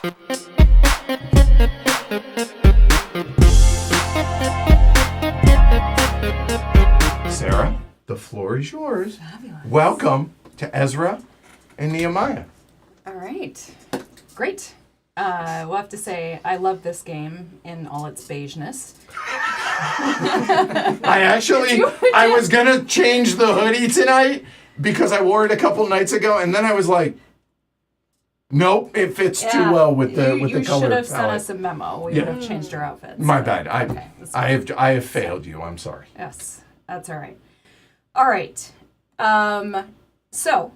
Sarah, the floor is yours. Fabulous. Welcome to Ezra and Nehemiah. All right. Great. We'll have to say I love this game in all its beigeness. I was going to change the hoodie tonight because I wore it a couple nights ago, and then I was like, nope, it fits too well with the color palette. You should have sent us a memo. We would have changed our outfits. My bad. Okay, I have failed you. I'm sorry. Yes, that's all right. All right. So,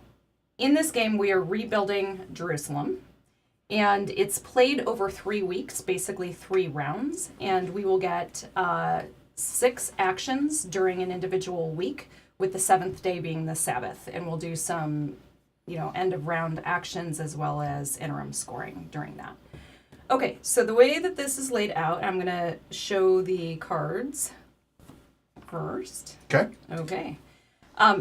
in this game, we are rebuilding Jerusalem. And it's played over 3 weeks, basically 3 rounds. And we will get 6 actions during an individual week, with the 7th day being the Sabbath. And we'll do some, end of round actions as well as interim scoring during that. Okay, so the way that this is laid out, I'm going to show the cards first. Okay.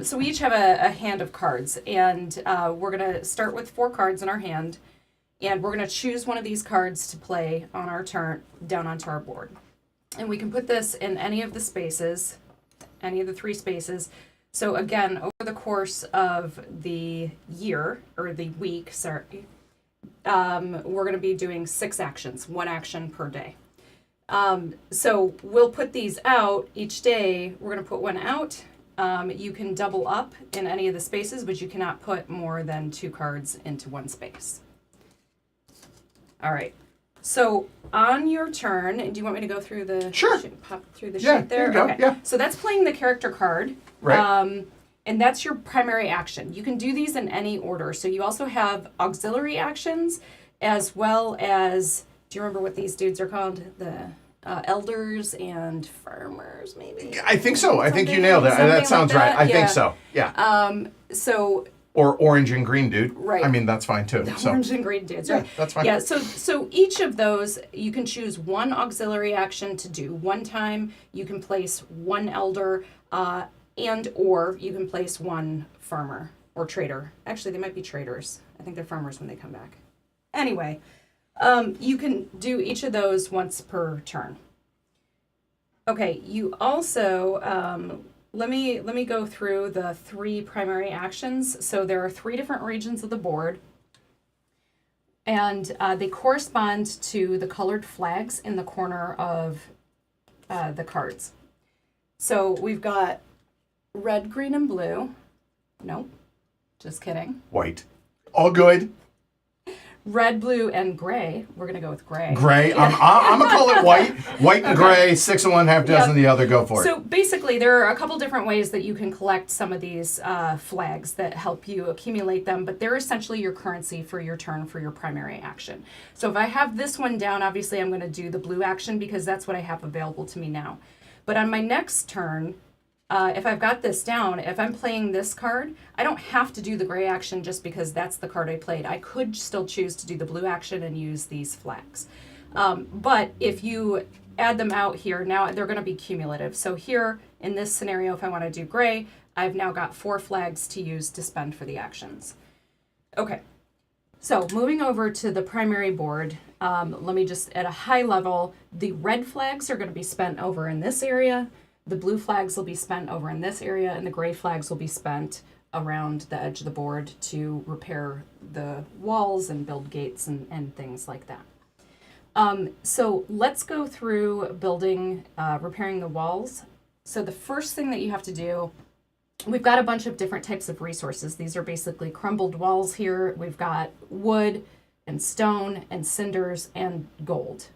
So we each have a hand of cards. And we're going to start with 4 cards in our hand. And we're going to choose one of these cards to play on our turn down onto our board. And we can put this in any of the spaces, any of the 3 spaces. So again, over the course of the year, or the week, we're going to be doing 6 actions, 1 action per day. So we'll put these out each day. We're going to put 1 out. You can double up in any of the spaces, but you cannot put more than 2 cards into 1 space. All right. So on your turn, do you want me to go through the pop through the sheet there? There you go. Okay. Yeah. So that's playing the character card. Right. And that's your primary action. You can do these in any order. So you also have auxiliary actions as well as, do you remember what these dudes are called? The elders and farmers, maybe? I think so. I think you nailed it. That sounds right. I think so. Yeah. Or orange and green dude. Right. I mean, that's fine too. Orange and green dudes, right? Yeah, that's fine. Yeah, so each of those, you can choose 1 auxiliary action to do 1 time. You can place 1 elder, and or you can place 1 farmer or trader. Actually, they might be traders. I think they're farmers when they come back. Anyway, you can do each of those once per turn. Okay, you also... Let me go through the 3 primary actions. So there are 3 different regions of the board, and they correspond to the colored flags in the corner of the cards. So we've got red, green, and blue. Nope, just kidding. White. All good. Red, blue, and gray. We're going to go with gray. Gray. Yeah. I'm going to call it white. White and gray, 6 of one, half dozen the other. Go for it. So basically, there are a couple different ways that you can collect some of these flags that help you accumulate them, but they're essentially your currency for your turn for your primary action. So if I have this one down, obviously I'm going to do the blue action because that's what I have available to me now. But on my next turn, if I've got this down, if I'm playing this card, I don't have to do the gray action just because that's the card I played. I could still choose to do the blue action and use these flags. But if you add them out here, now they're going to be cumulative. So here, in this scenario, if I want to do gray, I've now got 4 flags to use to spend for the actions. Okay, so moving over to the primary board, let me just, at a high level, the red flags are going to be spent over in this area. The blue flags will be spent over in this area, and the gray flags will be spent around the edge of the board to repair the walls and build gates and things like that. So let's go through building, repairing the walls. So the first thing that you have to do, we've got a bunch of different types of resources. These are basically crumbled walls here. We've got wood and stone and cinders and gold.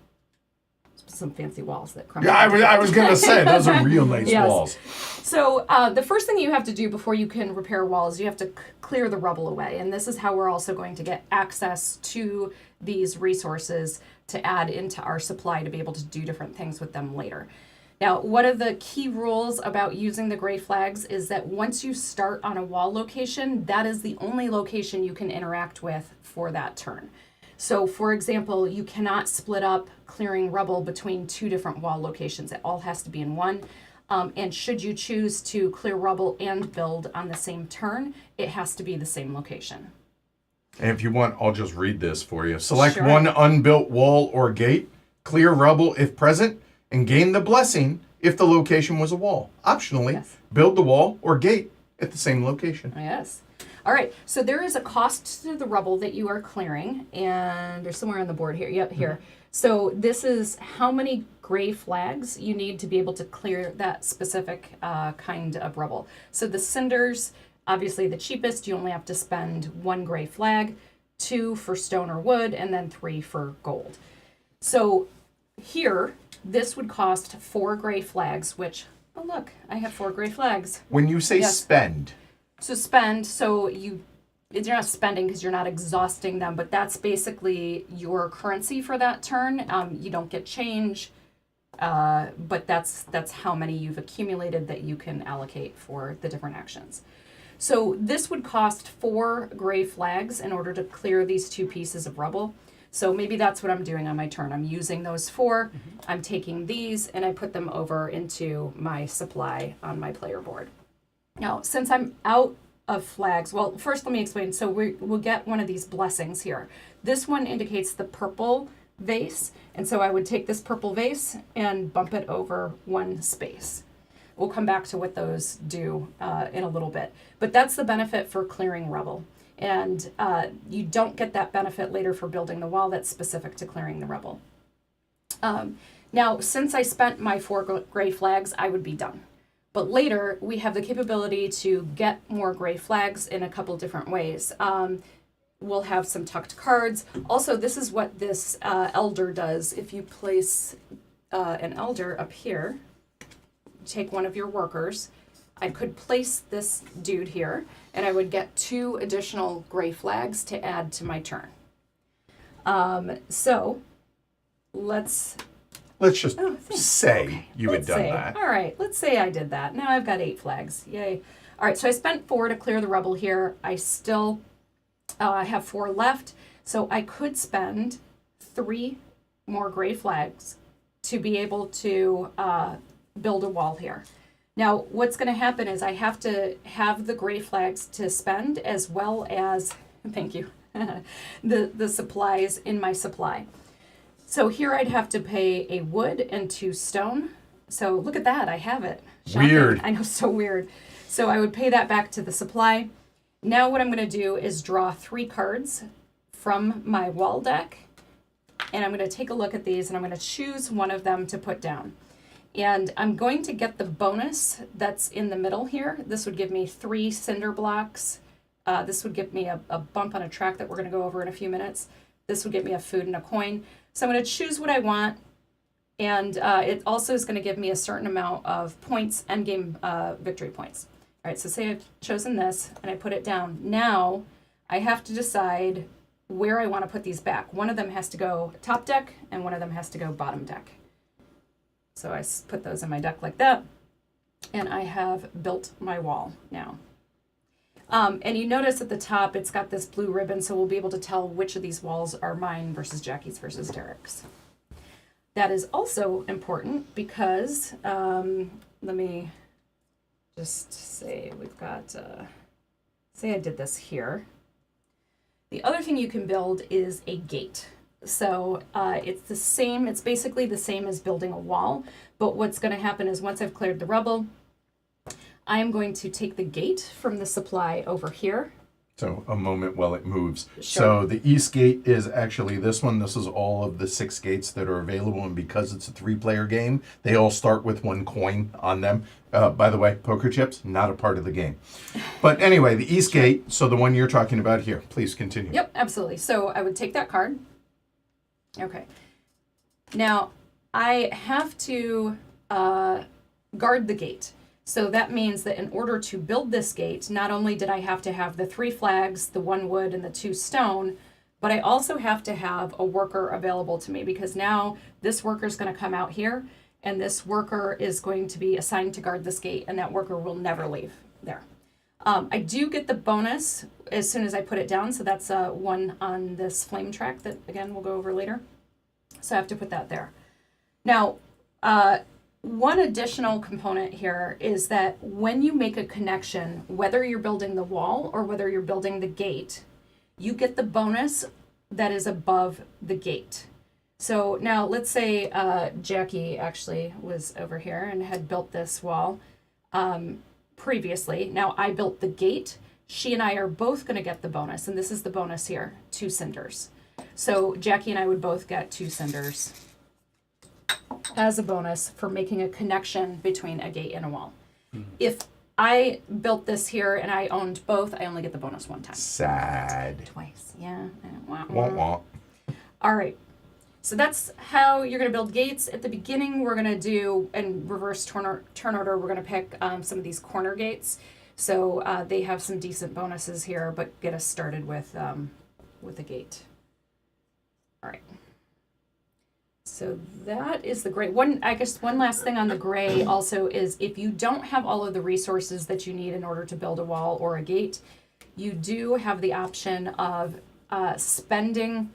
Some fancy walls that crumble. Yeah, I was going to say, those are real nice walls. So the first thing you have to do before you can repair walls, you have to clear the rubble away. And this is how we're also going to get access to these resources to add into our supply to be able to do different things with them later. Now, one of the key rules about using the gray flags is that once you start on a wall location, that is the only location you can interact with for that turn. So, for example, you cannot split up clearing rubble between 2 different wall locations. It all has to be in one. And should you choose to clear rubble and build on the same turn, it has to be the same location. And if you want, I'll just read this for you. Select Sure. one unbuilt wall or gate, clear rubble if present, and gain the blessing if the location was a wall. Optionally, Yes. build the wall or gate at the same location. Yes. All right. So there is a cost to the rubble that you are clearing, and there's somewhere on the board here. Yep, here. So this is how many gray flags you need to be able to clear that specific kind of rubble. So the cinders, obviously the cheapest, you only have to spend 1 gray flag, 2 for stone or wood, and then 3 for gold. So here, this would cost 4 gray flags, which, oh look, I have 4 gray flags. When you say Yes. spend, So spend, so you're not spending because you're not exhausting them, but that's basically your currency for that turn. You don't get change, but that's how many you've accumulated that you can allocate for the different actions. So this would cost 4 gray flags in order to clear these 2 pieces of rubble. So maybe that's what I'm doing on my turn. I'm using those 4, I'm taking these, and I put them over into my supply on my player board. Now, since I'm out of flags, well, first let me explain. So we'll get one of these blessings here. This one indicates the purple vase, and so I would take this purple vase and bump it over 1 space. We'll come back to what those do in a little bit. But that's the benefit for clearing rubble. And you don't get that benefit later for building the wall that's specific to clearing the rubble. Now, since I spent my 4 gray flags, I would be done. But later, we have the capability to get more gray flags in a couple different ways. We'll have some tucked cards. Also, this is what this elder does. If you place an elder up here, take one of your workers, I could place this dude here, and I would get 2 additional gray flags to add to my turn. So, let's just say you had done that. All right, let's say I did that. Now I've got 8 flags. Yay. All right, so I spent 4 to clear the rubble here. I still have 4 left, so I could spend 3 more gray flags to be able to build a wall here. Now, what's going to happen is I have to have the gray flags to spend as well as, thank you, the supplies in my supply. So here I'd have to pay a wood and 2 stone. So look at that, I have it. Shocking. Weird. I know, so weird. So I would pay that back to the supply. Now what I'm going to do is draw 3 cards from my wall deck. And I'm going to take a look at these and I'm going to choose one of them to put down. And I'm going to get the bonus that's in the middle here. This would give me 3 cinder blocks. This would give me a bump on a track that we're going to go over in a few minutes. This would get me a food and a coin. So I'm going to choose what I want, and it also is going to give me a certain amount of points, endgame victory points. All right, so say I've chosen this, and I put it down. Now I have to decide where I want to put these back. One of them has to go top deck, and one of them has to go bottom deck. So I put those in my deck like that, and I have built my wall now. And you notice at the top, it's got this blue ribbon, so we'll be able to tell which of these walls are mine versus Jackie's versus Derek's. That is also important because, let me just say we've got, say I did this here. The other thing you can build is a gate. So it's the same, it's basically the same as building a wall, but what's going to happen is once I've cleared the rubble, I am going to take the gate from the supply over here. So a moment while it moves. Sure. So the east gate is actually this one. This is all of the 6 gates that are available. And because it's a 3-player game, they all start with 1 coin on them. By the way, poker chips, not a part of the game. But anyway, the east gate, so the one you're talking about here. Please continue. Yep, absolutely. So I would take that card. Okay. Now, I have to guard the gate. So that means that in order to build this gate, not only did I have to have the 3 flags, the 1 wood, and the 2 stone, but I also have to have a worker available to me because now this worker is going to come out here and this worker is going to be assigned to guard this gate and that worker will never leave there. I do get the bonus as soon as I put it down. So that's 1 on this flame track that, again, we'll go over later. So I have to put that there. Now, one additional component here is that when you make a connection, whether you're building the wall or whether you're building the gate, you get the bonus that is above the gate. So now let's say Jackie actually was over here and had built this wall previously. Now I built the gate. She and I are both going to get the bonus, and this is the bonus here, 2 cinders. So Jackie and I would both get 2 cinders as a bonus for making a connection between a gate and a wall. If I built this here and I owned both, I only get the bonus 1 time. Sad. Twice, yeah. Wah, Wah, wah. wah. All right. So that's how you're going to build gates. At the beginning, we're going to do, in reverse turn order, we're going to pick some of these corner gates. So they have some decent bonuses here, but get us started with a gate. All right. So that is the gray. I guess one last thing on the gray also is if you don't have all of the resources that you need in order to build a wall or a gate, you do have the option of spending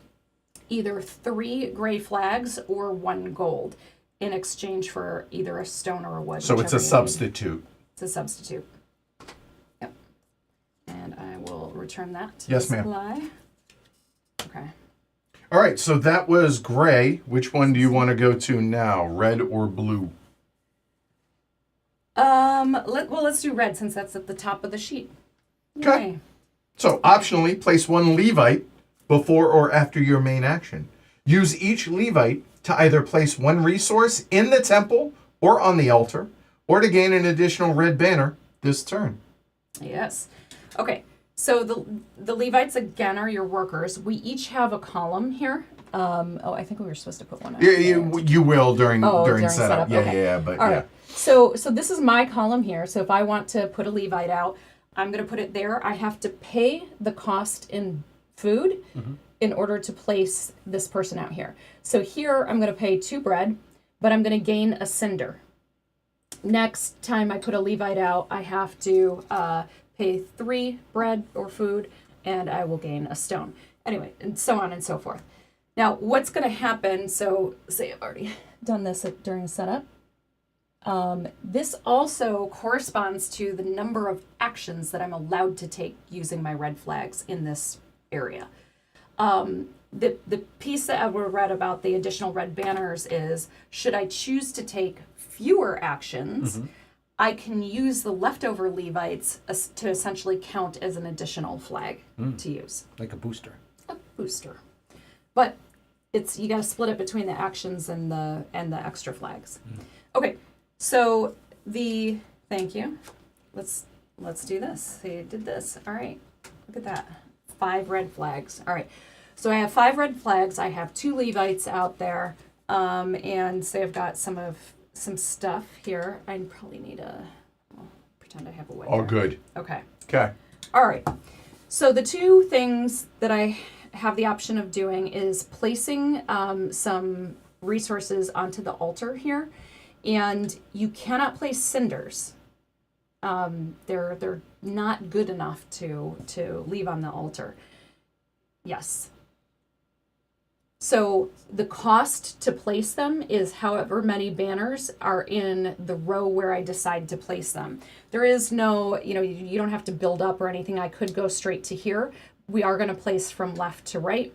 either 3 gray flags or 1 gold in exchange for either a stone or a wood. So it's a substitute. It's a substitute. Yep. And I will return that to Yes, the ma'am. supply. Okay. All right, so that was gray. Which one do you want to go to now, red or blue? Let's do red since that's at the top of the sheet. Okay. So optionally, place 1 Levite before or after your main action. Use each Levite to either place 1 resource in the temple or on the altar, or to gain an additional red banner this turn. Yes. Okay. So the Levites again are your workers. We each have a column here. I think we were supposed to put one out. Yeah, you will during during setup. Yeah, okay. yeah, but All yeah. right. So this is my column here. So if I want to put a Levite out, I'm going to put it there. I have to pay the cost in food in order to place this person out here. So here I'm going to pay 2 bread, but I'm going to gain a cinder. Next time I put a Levite out, I have to pay 3 bread or food, and I will gain a stone. Anyway, and so on and so forth. Now, what's going to happen, so say I've already done this during setup. This also corresponds to the number of actions that I'm allowed to take using my red flags in this area. The piece that I read about the additional red banners is, should I choose to take fewer actions, I can use the leftover Levites to essentially count as an additional flag to use. Like a booster. A booster. But you got to split it between the actions and the extra flags. Okay, so thank you. Let's do this. They did this. All right, look at that. 5 red flags. All right, so I have 5 red flags. I have 2 Levites out there, and say I've got some stuff here. I probably need pretend I have a wood. All here. good. Okay. Okay. All right. So the 2 things that I have the option of doing is placing some resources onto the altar here, and you cannot place cinders. They're not good enough to leave on the altar. Yes. So the cost to place them is however many banners are in the row where I decide to place them. There is no, you don't have to build up or anything. I could go straight to here. We are going to place from left to right,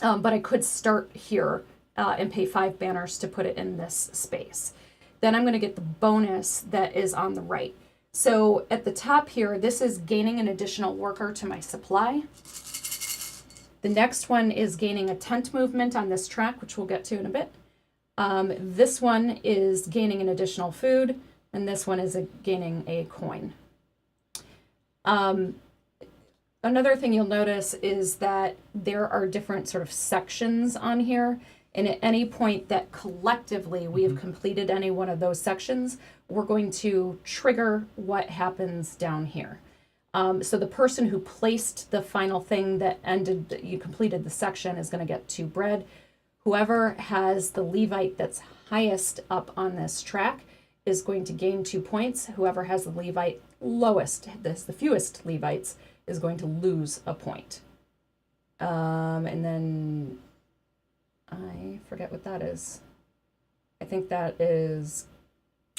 but I could start here and pay 5 banners to put it in this space. Then I'm going to get the bonus that is on the right. So at the top here, this is gaining an additional worker to my supply. The next one is gaining a tent movement on this track, which we'll get to in a bit. This one is gaining an additional food, and this one is gaining a coin. Another thing you'll notice is that there are different sort of sections on here, and at any point that collectively we have completed any one of those sections, we're going to trigger what happens down here. So the person who placed the final thing that you completed the section is going to get 2 bread. Whoever has the Levite that's highest up on this track is going to gain 2 points. Whoever has the Levite lowest, the fewest Levites, is going to lose a point. And then I forget what that is. I think that is...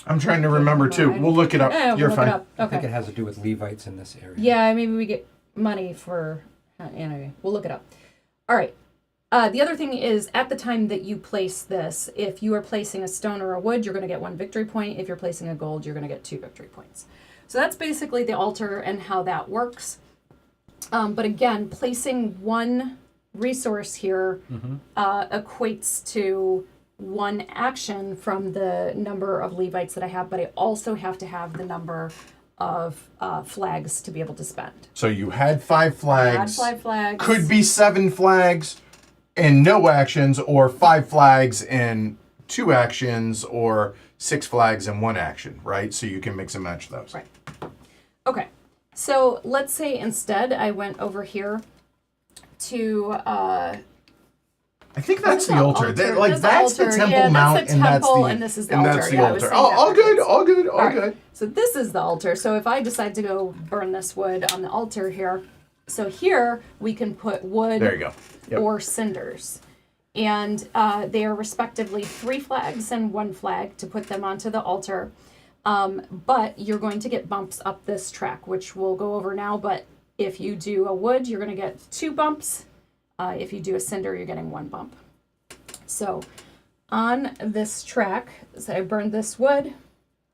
I'm trying to remember too. We'll look it up. Yeah, You're we'll fine. look it up. I think Okay. it has to do with Levites in this area. Yeah, maybe we get money for Anyway, we'll look it up. All right. The other thing is, at the time that you place this, if you are placing a stone or a wood, you're going to get 1 victory point. If you're placing a gold, you're going to get 2 victory points. So that's basically the altar and how that works. But again, placing 1 resource here equates to 1 action from the number of Levites that I have, but I also have to have the number of flags to be able to spend. So you had 5 flags. Add 5 flags. Could be 7 flags and no actions, or 5 flags and 2 actions, or 6 flags and 1 action, right? So you can mix and match those. Right. Okay. So let's say instead I went over here to I think that's the altar. altar. That's the temple yeah, mount, that's the temple, and this is the altar. That's the yeah, I was altar. saying that All good, backwards. all good, all All good. right. So this is the altar. So if I decide to go burn this wood on the altar here, so here we can put wood There you go. Yep. or cinders. And they are respectively 3 flags and 1 flag to put them onto the altar. But you're going to get bumps up this track, which we'll go over now. But if you do a wood, you're going to get 2 bumps. If you do a cinder, you're getting 1 bump. So on this track, so I burned this wood,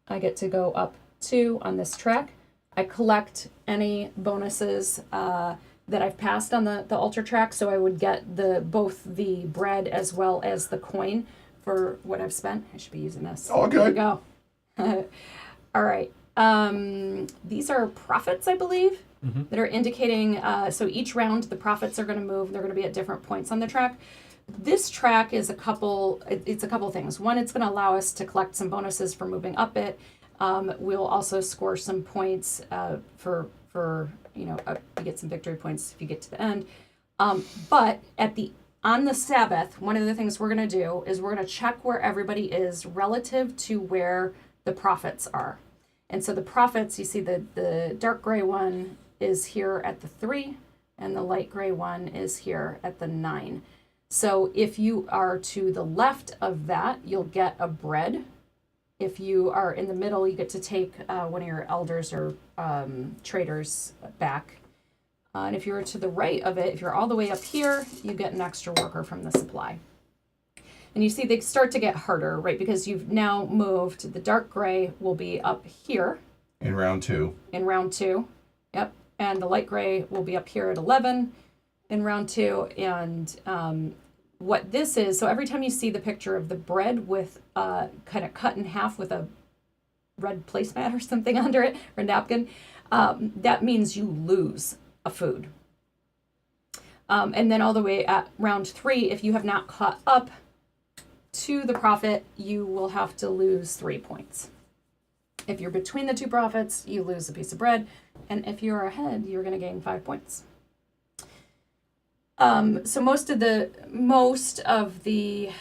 I get to go up 2 on this track. I collect any bonuses that I've passed on the altar track, so I would get both the bread as well as the coin for what I've spent. I should be using this. All good. There you go. All right. These are profits, I believe, that are indicating, so each round the profits are going to move. They're going to be at different points on the track. This track is it's a couple things. One, it's going to allow us to collect some bonuses for moving up it. We'll also score some points for you get some victory points if you get to the end. But on the Sabbath, one of the things we're going to do is we're going to check where everybody is relative to where the profits are. And so the profits, you see the dark gray one is here at the 3, and the light gray one is here at the 9. So if you are to the left of that, you'll get a bread. If you are in the middle, you get to take one of your elders or traders back. And if you're to the right of it, if you're all the way up here, you get an extra worker from the supply. And you see they start to get harder, right? Because you've now moved. The dark gray will be up here. In round 2. In round 2. Yep. And the light gray will be up here at 11 in round 2. And what this is, so every time you see the picture of the bread with kind of cut in half with a red placemat or something under it, or a napkin, that means you lose a food. And then all the way at round 3, if you have not caught up to the profit, you will have to lose 3 points. If you're between the 2 profits, you lose a piece of bread. And if you're ahead, you're going to gain 5 points. So most of the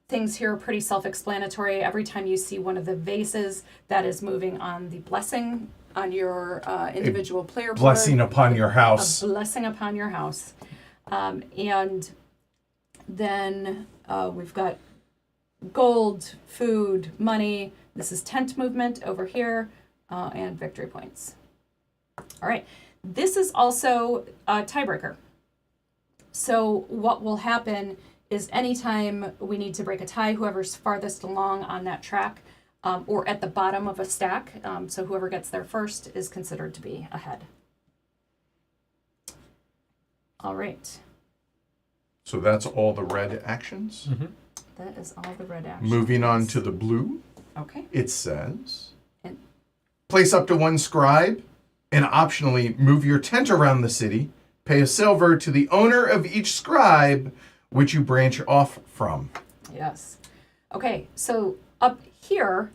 things here are pretty self-explanatory. Every time you see one of the vases, that is moving on the blessing on your individual player board. Blessing upon your house. A blessing upon your house. And then we've got gold, food, money. This is tent movement over here, and victory points. All right. This is also a tiebreaker. So what will happen is anytime we need to break a tie, whoever's farthest along on that track or at the bottom of a stack, so whoever gets there first is considered to be ahead. All right. So that's all the red actions. Mm-hmm. That is all the red actions. Moving on to the blue. Okay. It says, place up to 1 scribe and optionally move your tent around the city. Pay a silver to the owner of each scribe, which you branch off from. Yes. Okay, so up here,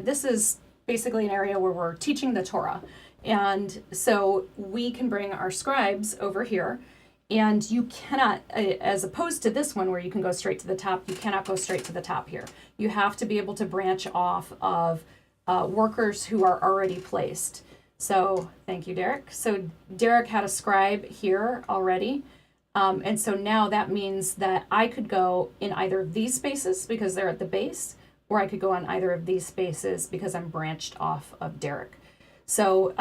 this is basically an area where we're teaching the Torah. And so we can bring our scribes over here. And you cannot, as opposed to this one where you can go straight to the top, you cannot go straight to the top here. You have to be able to branch off of workers who are already placed. So thank you, Derek. So Derek had a scribe here already. And so now that means that I could go in either of these spaces because they're at the base, or I could go on either of these spaces because I'm branched off of Derek. So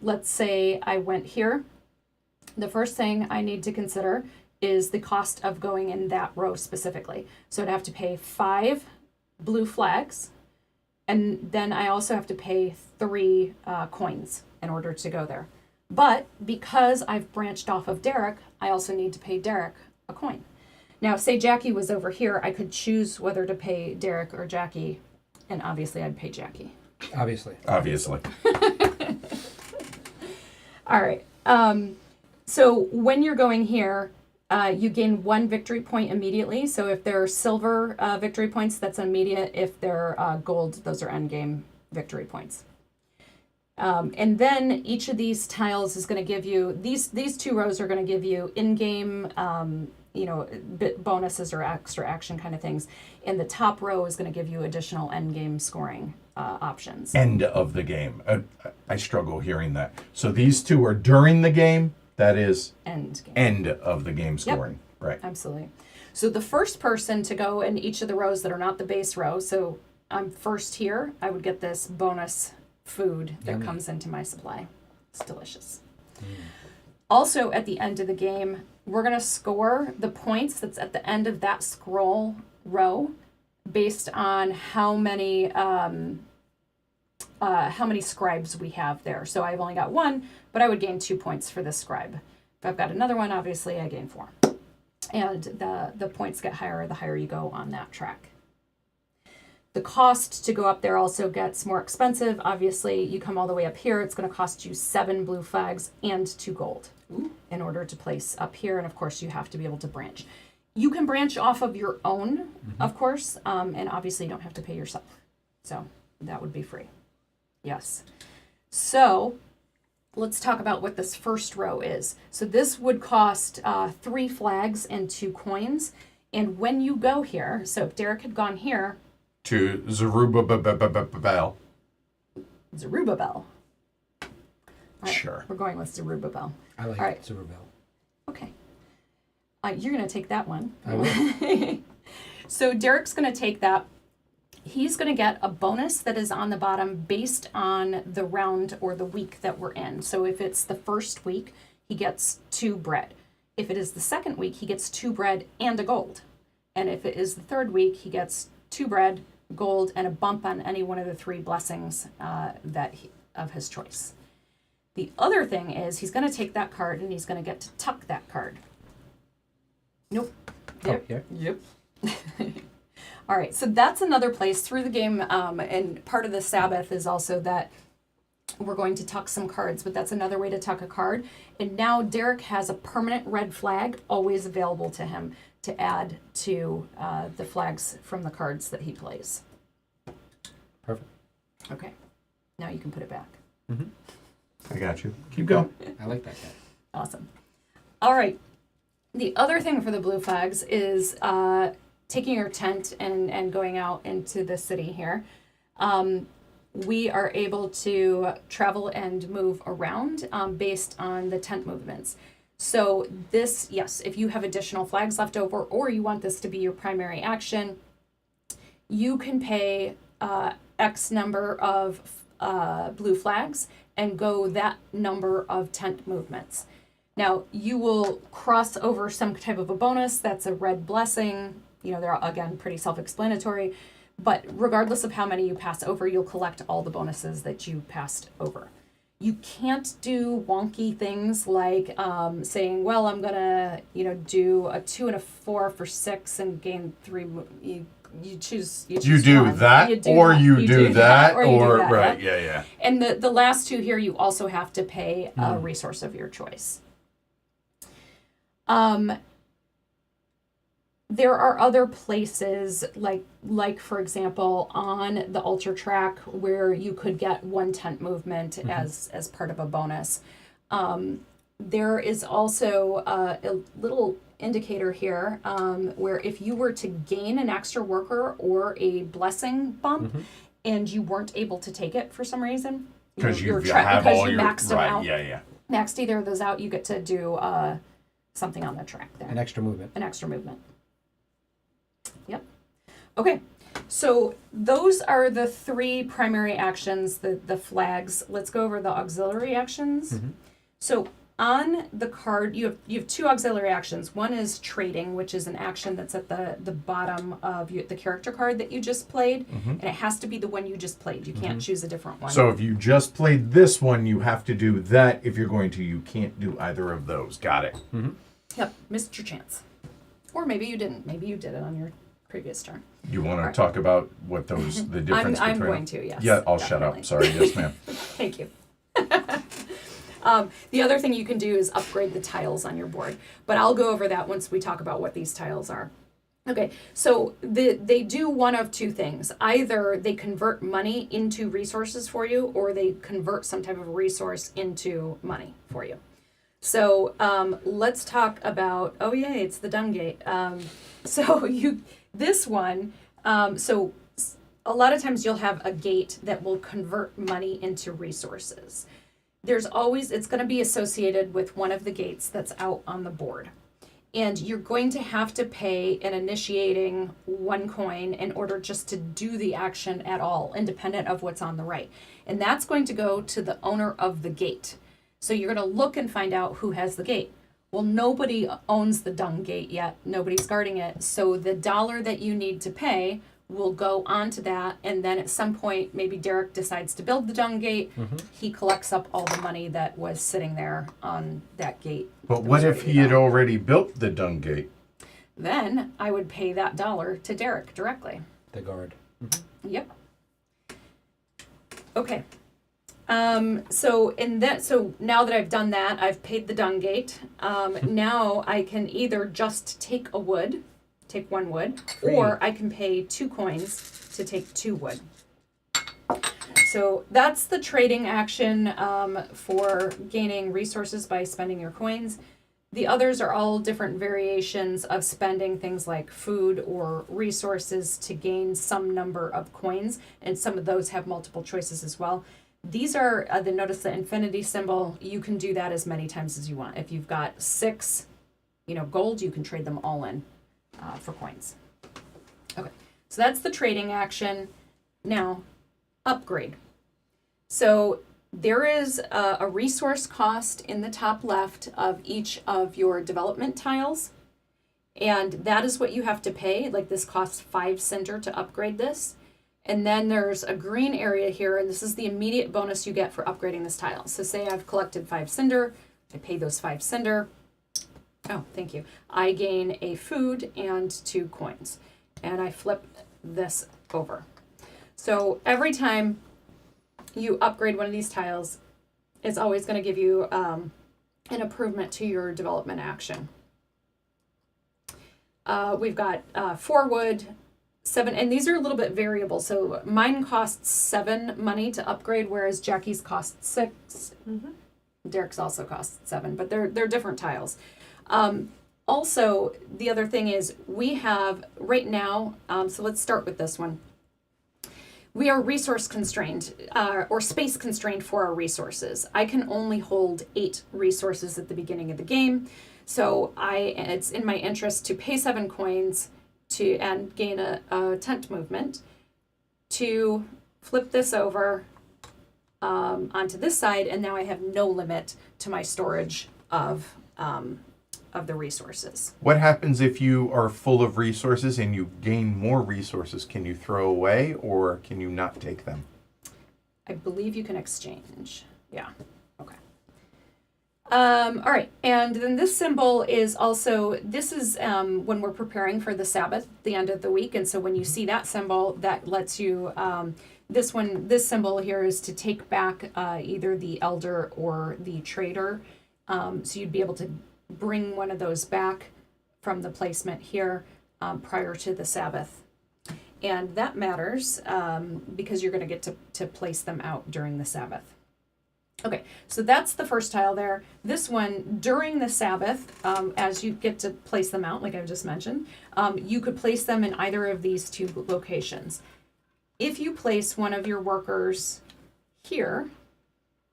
let's say I went here the first thing I need to consider is the cost of going in that row specifically. So I'd have to pay 5 blue flags, and then I also have to pay 3 coins in order to go there. But because I've branched off of Derek, I also need to pay Derek a coin. Now, say Jackie was over here, I could choose whether to pay Derek or Jackie, and obviously I'd pay Jackie. Obviously. All right. So when you're going here, you gain 1 victory point immediately. So if they're silver victory points, that's immediate. If they're gold, those are endgame victory points. And then each of these tiles is going to give you, these 2 rows are going to give you in-game, bonuses or extra action kind of things. And the top row is going to give you additional end-game scoring options. End of the game. I struggle hearing that. So these 2 are during the game. That is End game. end of the game scoring. Yep. Right. Absolutely. So the first person to go in each of the rows that are not the base row, so I'm first here, I would get this bonus food that Yummy. comes into my supply. It's delicious. Also, at the end of the game, we're going to score the points that's at the end of that scroll row based on how many scribes we have there. So I've only got 1, but I would gain 2 points for this scribe. If I've got another one, obviously I gain 4. And the points get higher the higher you go on that track. The cost to go up there also gets more expensive. Obviously, you come all the way up here, it's going to cost you 7 blue flags and 2 gold in order to place up here. And of course, you have to be able to branch. You can branch off of your own, of course, and obviously you don't have to pay yourself. So that would be free. Yes. So let's talk about what this first row is. So this would cost 3 flags and 2 coins. And when you go here, so if Derek had gone here, To Zerubbabel. Zerubbabel. All right, Sure. we're going with Zerubbabel. I like All right. Zerubbabel. Okay. You're going to take that one. I will. So Derek's going to take that. He's going to get a bonus that is on the bottom based on the round or the week that we're in. So if it's the first week, he gets 2 bread. If it is the second week, he gets 2 bread and a gold. And if it is the third week, he gets 2 bread, gold, and a bump on any one of the 3 blessings of his choice. The other thing is he's going to take that card and he's going to get to tuck that card. Nope. Yep. here? Yep. All right, so that's another place through the game, and part of the Sabbath is also that we're going to tuck some cards, but that's another way to tuck a card. And now Derek has a permanent red flag always available to him to add to the flags from the cards that he plays. Perfect. Okay, now you can put it back. I got you. Keep going. I like that guy. Awesome. All right, the other thing for the blue flags is taking your tent and going out into the city here. We are able to travel and move around based on the tent movements. So this, yes, if you have additional flags left over or you want this to be your primary action, you can pay X number of blue flags and go that number of tent movements. Now, you will cross over some type of a bonus. That's a red blessing. You know, they're, again, pretty self-explanatory. But regardless of how many you pass over, you'll collect all the bonuses that you passed over. You can't do wonky things like saying, well, I'm going to, do a 2 and a 4 for 6 and gain 3. You choose You do one. that, You do or that. you do that, or you do or that, right, yeah. yeah. And the last 2 here, you also have to pay a resource of your choice. There are other places like for example on the ultra track where you could get 1 tent movement as part of a bonus. There is also a little indicator here where if you were to gain an extra worker or a blessing bump and you weren't able to take it for some reason Because you maxed them right, out, yeah. maxed either of those out, you get to do something on the track there. An extra movement. An extra movement. Yep. Okay. So those are the 3 primary actions, the flags. Let's go over the auxiliary actions. So on the card, you have two auxiliary actions. One is trading, which is an action that's at the bottom of the character card that you just played, and it has to be the one you just played. You can't choose a different one. So if you just played this one, you have to do that. If you're going to, you can't do either of those. Got it. Yep, missed your chance. Or maybe you didn't. Maybe you did it on your previous turn. You want to Right. talk about what the difference I'm between... going to, yes. Yeah, I'll shut definitely. up. Sorry. Yes, ma'am. Thank you. The other thing you can do is upgrade the tiles on your board, but I'll go over that once we talk about what these tiles are. Okay, so they do one of two things. Either they convert money into resources for you, or they convert some type of resource into money for you. So let's talk about, oh yay, it's the dung gate. This one, so a lot of times you'll have a gate that will convert money into resources. It's going to be associated with one of the gates that's out on the board. And you're going to have to pay an initiating 1 coin in order just to do the action at all, independent of what's on the right. And that's going to go to the owner of the gate. So you're going to look and find out who has the gate. Well, nobody owns the dung gate yet. Nobody's guarding it. So the dollar that you need to pay will go onto that, and then at some point, maybe Derek decides to build the dung gate. He collects up all the money that was sitting there on that gate. But what if he had already built the dung gate? Then I would pay that dollar to Derek directly. The guard. Yep. Okay. So now that I've done that, I've paid the dung gate. Now I can either just take one wood, or I can pay 2 coins to take 2 wood. So that's the trading action for gaining resources by spending your coins. The others are all different variations of spending things like food or resources to gain some number of coins, and some of those have multiple choices as well. These are, notice the infinity symbol, you can do that as many times as you want. If you've got 6, gold, you can trade them all in for coins. Okay, so that's the trading action. Now, upgrade. So there is a resource cost in the top left of each of your development tiles, and that is what you have to pay. Like, this costs 5 cinder to upgrade this. And then there's a green area here, and this is the immediate bonus you get for upgrading this tile. So say I've collected 5 cinder, I pay those 5 cinder. Oh, thank you. I gain a food and 2 coins, and I flip this over. So every time you upgrade one of these tiles, it's always going to give you an improvement to your development action. We've got 4 wood, 7, and these are a little bit variable. So mine costs 7 money to upgrade, whereas Jackie's costs 6. Derek's also costs 7, but they're different tiles. Also, the other thing is we have right now, so let's start with this one. We are resource constrained or space constrained for our resources. I can only hold 8 resources at the beginning of the game. So it's in my interest to pay 7 coins and gain a tent movement, to flip this over onto this side, and now I have no limit to my storage of the resources. What happens if you are full of resources and you gain more resources? Can you throw away, or can you not take them? I believe you can exchange. Yeah. Okay. All right. And then this symbol is also, this is when we're preparing for the Sabbath, the end of the week. And so when you see that symbol, that lets you, this symbol here is to take back either the elder or the trader. So you'd be able to bring one of those back from the placement here prior to the Sabbath. And that matters because you're going to get to place them out during the Sabbath. Okay, so that's the first tile there. This one, during the Sabbath, as you get to place them out, like I just mentioned, you could place them in either of these 2 locations. If you place one of your workers here,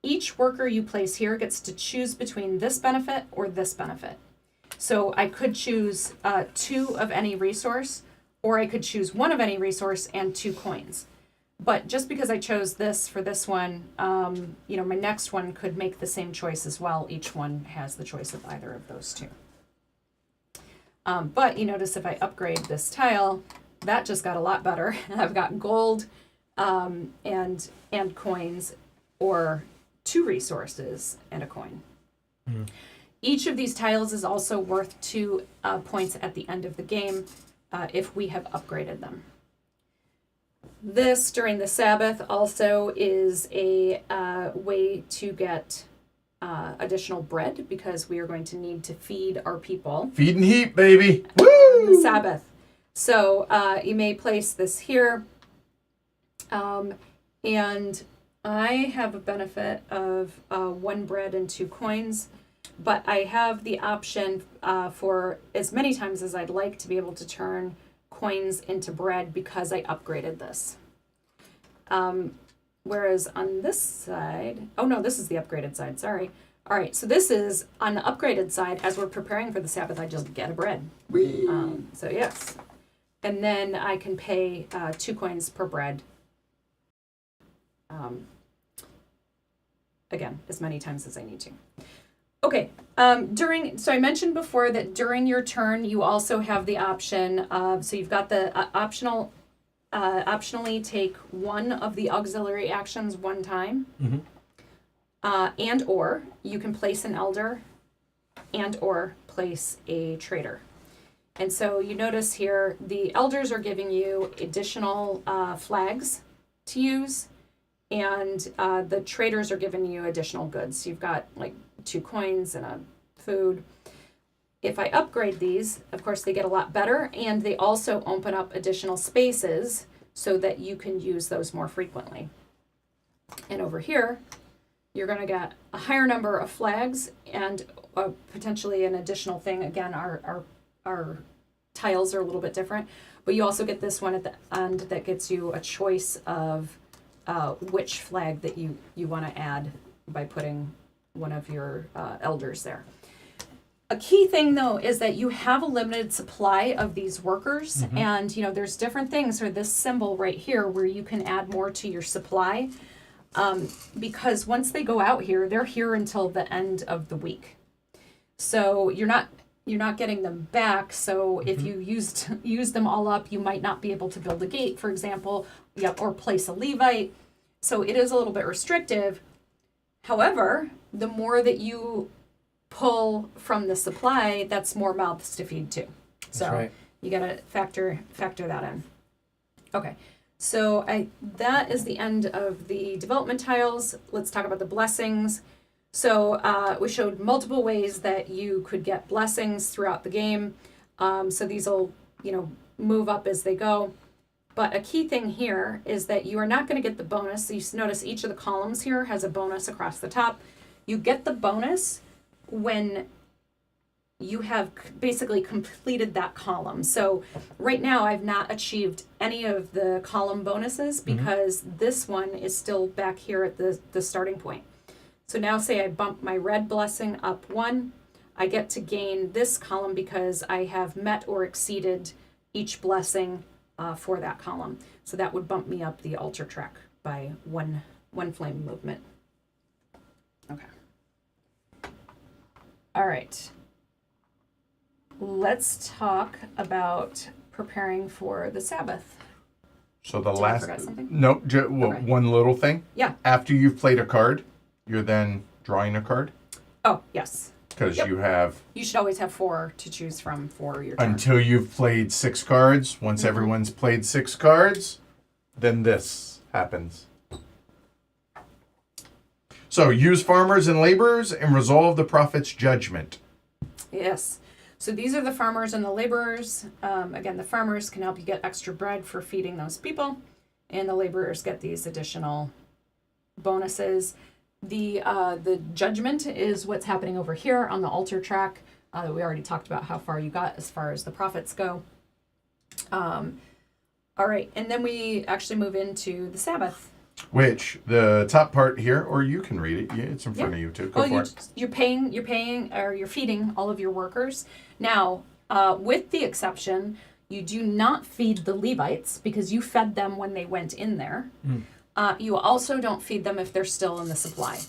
each worker you place here gets to choose between this benefit or this benefit. So I could choose 2 of any resource, or I could choose 1 of any resource and 2 coins. But just because I chose this for this one, my next one could make the same choice as well. Each one has the choice of either of those two. But you notice if I upgrade this tile, that just got a lot better. I've got gold and coins, or 2 resources and a coin. Mm. Each of these tiles is also worth 2 points at the end of the game if we have upgraded them. This, during the Sabbath, also is a way to get additional bread, because we are going to need to feed our people. Feed and heat, baby. On the Woo! Sabbath. So you may place this here. And I have a benefit of 1 bread and 2 coins. But I have the option for as many times as I'd like to be able to turn coins into bread, because I upgraded this. Whereas on this side, oh no, this is the upgraded side, sorry. All right, so this is on the upgraded side. As we're preparing for the Sabbath, I just get a bread. So yes. And then I can pay 2 coins per bread. Again, as many times as I need to. Okay, so I mentioned before that during your turn, you also have the option of, so you've got the optionally take 1 of the auxiliary actions 1 time, and or you can place an elder and or place a traitor. And so you notice here, the elders are giving you additional flags to use, and the traders are giving you additional goods. You've got like 2 coins and a food. If I upgrade these, of course, they get a lot better, and they also open up additional spaces so that you can use those more frequently. And over here, you're going to get a higher number of flags and potentially an additional thing. Again, our tiles are a little bit different, but you also get this one at the end that gets you a choice of which flag that you want to add by putting one of your elders there. A key thing, though, is that you have a limited supply of these workers, and there's different things, or this symbol right here, where you can add more to your supply, because once they go out here, they're here until the end of the week. So you're not getting them back. So if you use them all up, you might not be able to build a gate, for example, or place a Levite. So it is a little bit restrictive. However, the more that you pull from the supply, that's more mouths to feed too. So That's right. You gotta factor that in. Okay, so that is the end of the development tiles. Let's talk about the blessings. So we showed multiple ways that you could get blessings throughout the game. So these will, move up as they go. But a key thing here is that you are not going to get the bonus. So you notice each of the columns here has a bonus across the top. You get the bonus when you have basically completed that column. So right now I've not achieved any of the column bonuses because this one is still back here at the starting point. So now say I bump my red blessing up 1, I get to gain this column because I have met or exceeded each blessing for that column. So that would bump me up the altar track by one flame movement. Okay. All right. Let's talk about preparing for the Sabbath. So the Did I forget something? No, Okay. one little thing. Yeah. After you've played a card, you're then drawing a card Oh, yes. because Yep. you have You should always have 4 to choose from for your turn. until you've played 6 cards. Once everyone's played 6 cards, then this happens. So use farmers and laborers and resolve the prophet's judgment. Yes. So these are the farmers and the laborers. Again, the farmers can help you get extra bread for feeding those people, and the laborers get these additional bonuses. The judgment is what's happening over here on the altar track. We already talked about how far you got as far as the prophets go. All right, and then we actually move into the Sabbath. Which the top part here, or you can read it. Yeah, it's in front of you too. Go for it. You're paying, or you're feeding all of your workers. Now, with the exception, You do not feed the Levites because you fed them when they went in there. You also don't feed them if they're still in the supply.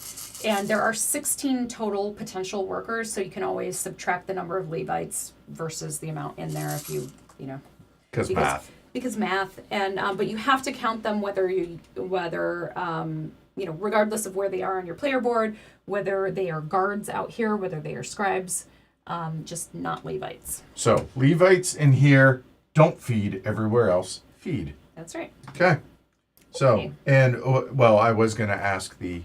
And there are 16 total potential workers, so you can always subtract the number of Levites versus the amount in there if you know. Because math. Because math, and but you have to count them whether regardless of where they are on your player board, whether they are guards out here, whether they are scribes, just not Levites. So Levites in here don't feed. Everywhere else feed. That's right. Okay. So, and well, I was going to ask the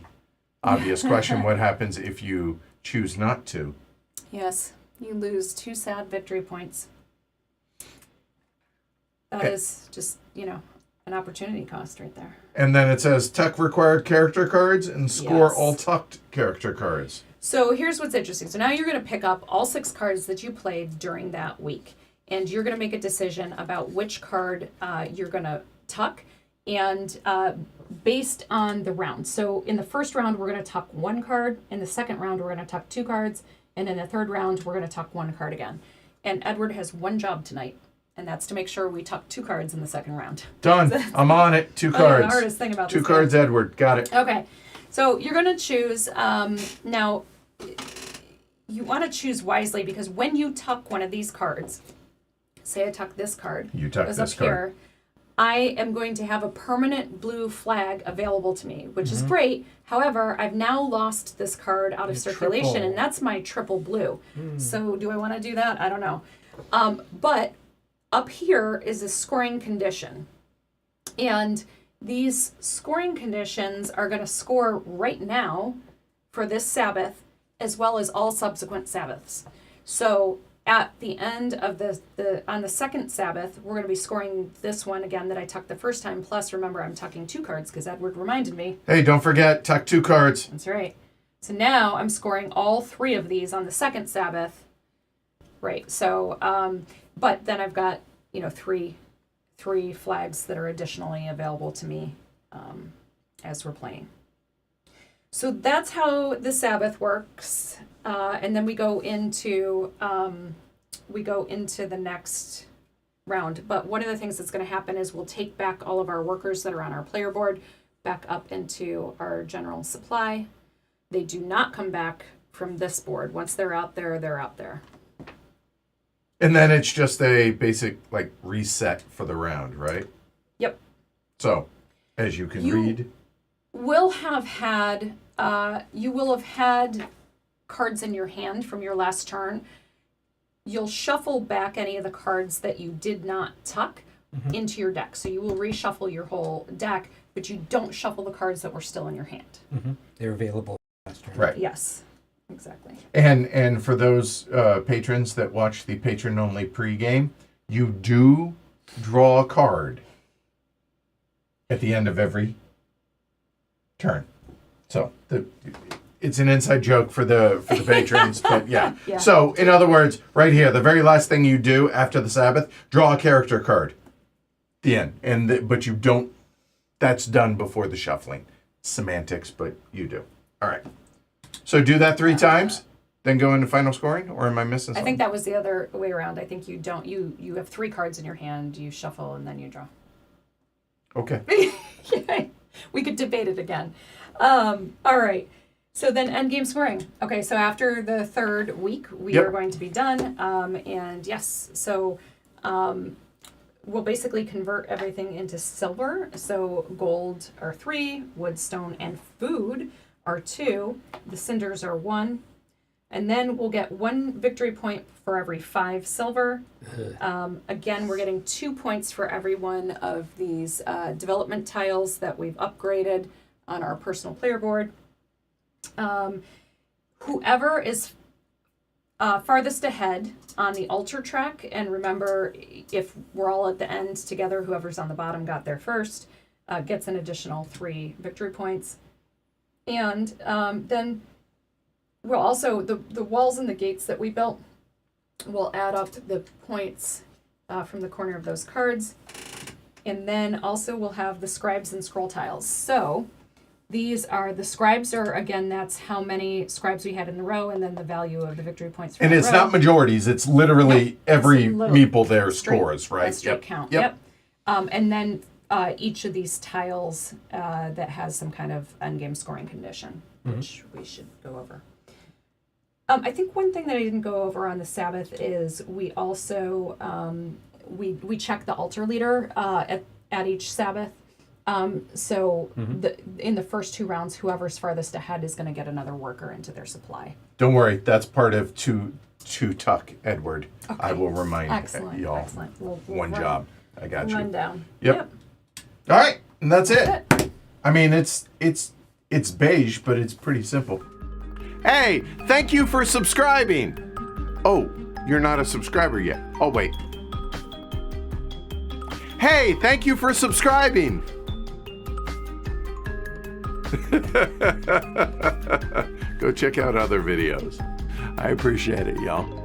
obvious question: what happens if you choose not to? Yes, you lose 2 sad victory points. That is just, an opportunity cost right there. And then it says tuck required character cards and score Yes. all tucked character cards. So here's what's interesting. So now you're going to pick up all 6 cards that you played during that week. And you're going to make a decision about which card you're going to tuck. And based on the round. So in the first round, we're going to tuck 1 card. In the second round, we're going to tuck 2 cards. And in the third round, we're going to tuck 1 card again. And Edward has one job tonight. And that's to make sure we tuck 2 cards in the second round. Done. I'm on it. 2 The cards. hardest thing about 2 this cards, game. Edward. Got it. Okay. So you're going to choose, now, you want to choose wisely because when you tuck one of these cards, say I tuck this card. You tuck goes this up card. Here, I am going to have a permanent blue flag available to me, which is great. However, I've now lost this card out of Your circulation, triple. and that's my triple blue. So do I want to do that? I don't know. But up here is a scoring condition. And these scoring conditions are going to score right now for this Sabbath, as well as all subsequent Sabbaths. So at the end of on the second Sabbath, we're going to be scoring this one again that I tucked the first time. Plus, remember, I'm tucking 2 cards because Edward reminded me. Hey, don't forget, tuck 2 cards. That's right. So now I'm scoring all 3 of these on the second Sabbath. Right. So, but then I've got, 3 flags that are additionally available to me as we're playing. So that's how the Sabbath works. And then we go into the next round. But one of the things that's going to happen is we'll take back all of our workers that are on our player board back up into our general supply. They do not come back from this board. Once they're out there, they're out there. And then it's just a basic, reset for the round, right? Yep. So, as you can read. Will have had, you will have had cards in your hand from your last turn. You'll shuffle back any of the cards that you did not tuck into your deck. So you will reshuffle your whole deck, but you don't shuffle the cards that were still in your hand. They're available last turn. Right. Yes, exactly. And for those patrons that watch the patron-only pregame, you do draw a card at the end of every turn. So it's an inside joke for the patrons, but yeah. Yeah. So in other words, right here, the very last thing you do after the Sabbath, draw a character card. The end. But you don't. That's done before the shuffling. Semantics, but you do. All right. So do that 3 times, then go into final scoring, or am I missing something? I think that was the other way around. I think you don't. You have 3 cards in your hand. You shuffle and then you draw. Okay. We could debate it again. All right. So then endgame scoring. Okay, so after the 3rd week, we Yep. are going to be done. And yes, so we'll basically convert everything into silver. So gold are 3, wood, stone, and food are 2. The cinders are 1. And then we'll get 1 victory point for every 5 silver. Again, we're getting 2 points for every one of these development tiles that we've upgraded on our personal player board. Whoever is farthest ahead on the altar track, and remember, if we're all at the end together, whoever's on the bottom got there first, gets an additional 3 victory points. And then we'll also, the walls and the gates that we built, we'll add up the points from the corner of those cards. And then also we'll have the scribes and scroll tiles. So These are the scribes, or again, that's how many scribes we had in the row, and then the value of the victory points for And the it's row. not majorities. It's literally every It's little- meeple there straight- scores, right? a straight count. Yep. And then each of these tiles that has some kind of endgame scoring condition, which we should go over. I think one thing that I didn't go over on the Sabbath is we also we check the altar leader at each Sabbath. In the first 2 rounds, whoever's farthest ahead is going to get another worker into their supply. Don't worry. That's part of two tuck, Edward. Okay. I will remind Excellent. y'all. Excellent. We'll One run- job. I got you. Run down. Yep. All right. And that's it. I mean, it's beige, but it's pretty simple. Hey, thank you for subscribing. Oh, you're not a subscriber yet. Oh, wait. Hey, thank you for subscribing. Go check out other videos. I appreciate it, y'all.